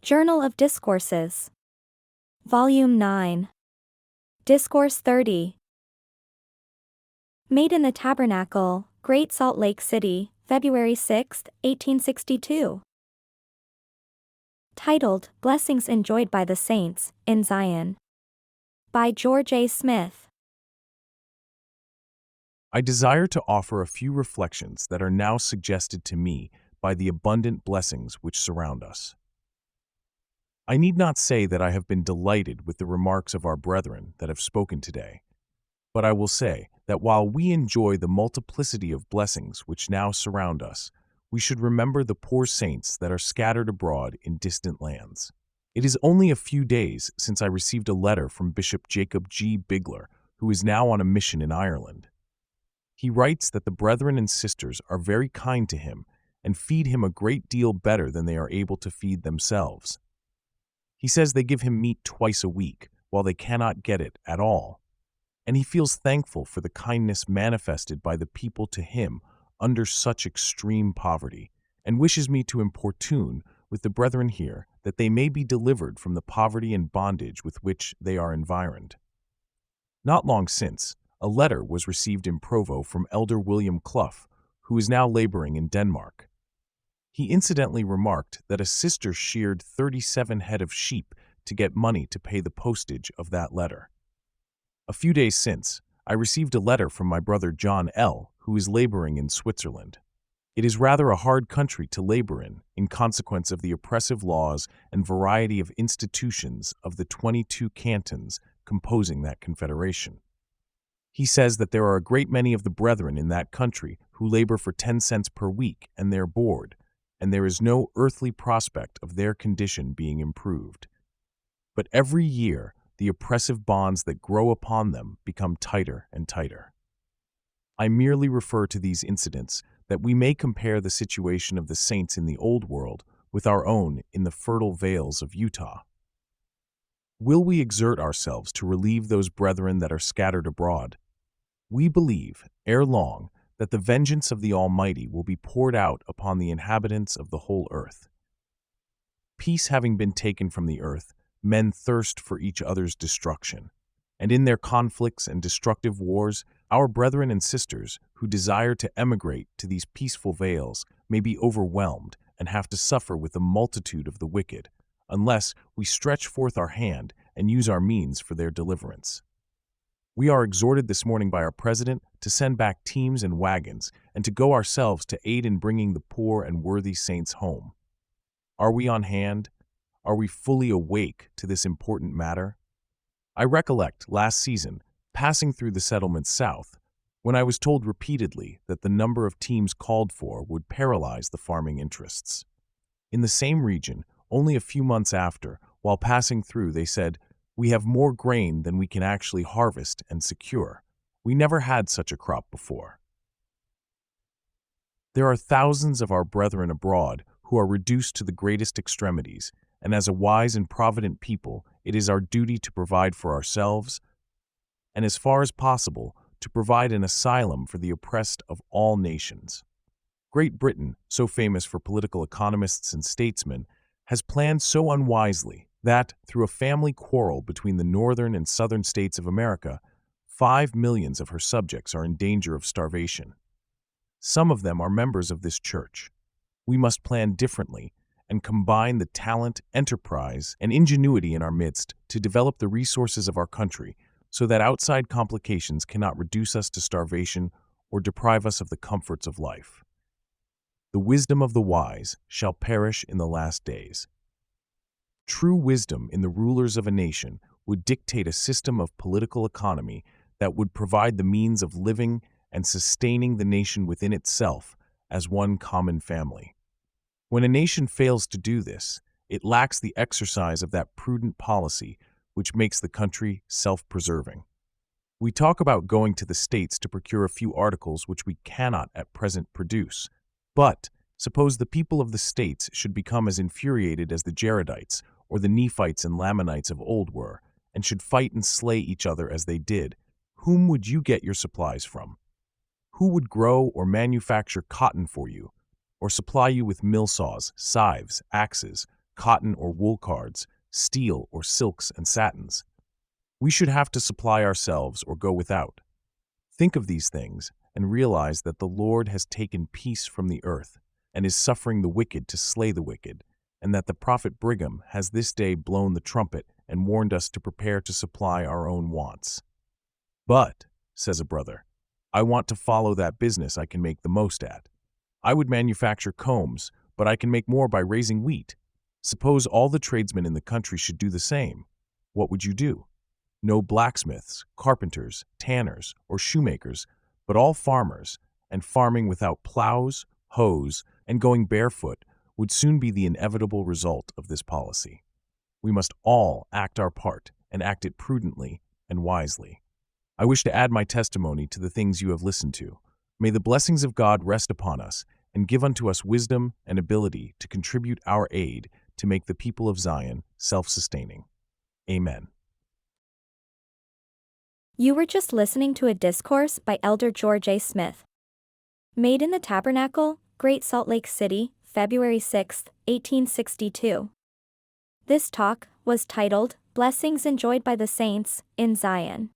Journal of Discourses. Volume 9. Discourse 30. Made in the Tabernacle, Great Salt Lake City, February 6, 1862. Titled, Blessings Enjoyed by the Saints, in Zion. By George A. Smith. I desire to offer a few reflections that are now suggested to me by the abundant blessings which surround us. I need not say that I have been delighted with the remarks of our brethren that have spoken today, but I will say that while we enjoy the multiplicity of blessings which now surround us, we should remember the poor saints that are scattered abroad in distant lands. It is only a few days since I received a letter from Bishop Jacob G. Bigler, who is now on a mission in Ireland. He writes that the brethren and sisters are very kind to him and feed him a great deal better than they are able to feed themselves. He says they give him meat twice a week, while they cannot get it at all. And he feels thankful for the kindness manifested by the people to him under such extreme poverty, and wishes me to importune with the brethren here that they may be delivered from the poverty and bondage with which they are environed. Not long since, a letter was received in Provo from Elder William Clough, who is now laboring in Denmark. He incidentally remarked that a sister sheared 37 head of sheep to get money to pay the postage of that letter. A few days since, I received a letter from my brother John L., who is laboring in Switzerland. It is rather a hard country to labor in consequence of the oppressive laws and variety of institutions of the 22 cantons composing that confederation. He says that there are a great many of the brethren in that country who labor for 10 cents per week and their board, and there is no earthly prospect of their condition being improved. But every year, the oppressive bonds that grow upon them become tighter and tighter. I merely refer to these incidents that we may compare the situation of the saints in the Old World with our own in the fertile vales of Utah. Will we exert ourselves to relieve those brethren that are scattered abroad? We believe, ere long, that the vengeance of the Almighty will be poured out upon the inhabitants of the whole earth. Peace having been taken from the earth, men thirst for each other's destruction, and in their conflicts and destructive wars, our brethren and sisters who desire to emigrate to these peaceful vales may be overwhelmed and have to suffer with the multitude of the wicked, unless we stretch forth our hand and use our means for their deliverance. We are exhorted this morning by our president to send back teams and wagons and to go ourselves to aid in bringing the poor and worthy saints home. Are we on hand? Are we fully awake to this important matter? I recollect last season passing through the settlements south when I was told repeatedly that the number of teams called for would paralyze the farming interests. In the same region, only a few months after, while passing through, they said, "We have more grain than we can actually harvest and secure. We never had such a crop before." There are thousands of our brethren abroad who are reduced to the greatest extremities, and as a wise and provident people, it is our duty to provide for ourselves, and as far as possible, to provide an asylum for the oppressed of all nations. Great Britain, so famous for political economists and statesmen, has planned so unwisely that, through a family quarrel between the northern and southern states of America, 5 millions of her subjects are in danger of starvation. Some of them are members of this church. We must plan differently and combine the talent, enterprise, and ingenuity in our midst to develop the resources of our country so that outside complications cannot reduce us to starvation or deprive us of the comforts of life. The wisdom of the wise shall perish in the last days. True wisdom in the rulers of a nation would dictate a system of political economy that would provide the means of living and sustaining the nation within itself as one common family. When a nation fails to do this, it lacks the exercise of that prudent policy which makes the country self-preserving. We talk about going to the states to procure a few articles which we cannot at present produce, but suppose the people of the states should become as infuriated as the Jaredites or the Nephites and Lamanites of old were, and should fight and slay each other as they did, whom would you get your supplies from? Who would grow or manufacture cotton for you, or supply you with mill saws, scythes, axes, cotton or wool cards, steel or silks and satins. We should have to supply ourselves or go without. Think of these things and realize that the Lord has taken peace from the earth and is suffering the wicked to slay the wicked, and that the prophet Brigham has this day blown the trumpet and warned us to prepare to supply our own wants. But, says a brother, I want to follow that business I can make the most at. I would manufacture combs, but I can make more by raising wheat. Suppose all the tradesmen in the country should do the same. What would you do? No blacksmiths, carpenters, tanners, or shoemakers, but all farmers, and farming without plows, hoes, and going barefoot would soon be the inevitable result of this policy. We must all act our part and act it prudently and wisely. I wish to add my testimony to the things you have listened to. May the blessings of God rest upon us and give unto us wisdom and ability to contribute our aid to make the people of Zion self-sustaining. Amen. You were just listening to a discourse by Elder George A. Smith. Made in the Tabernacle, Great Salt Lake City, February 6, 1862. This talk was titled, Blessings Enjoyed by the Saints in Zion.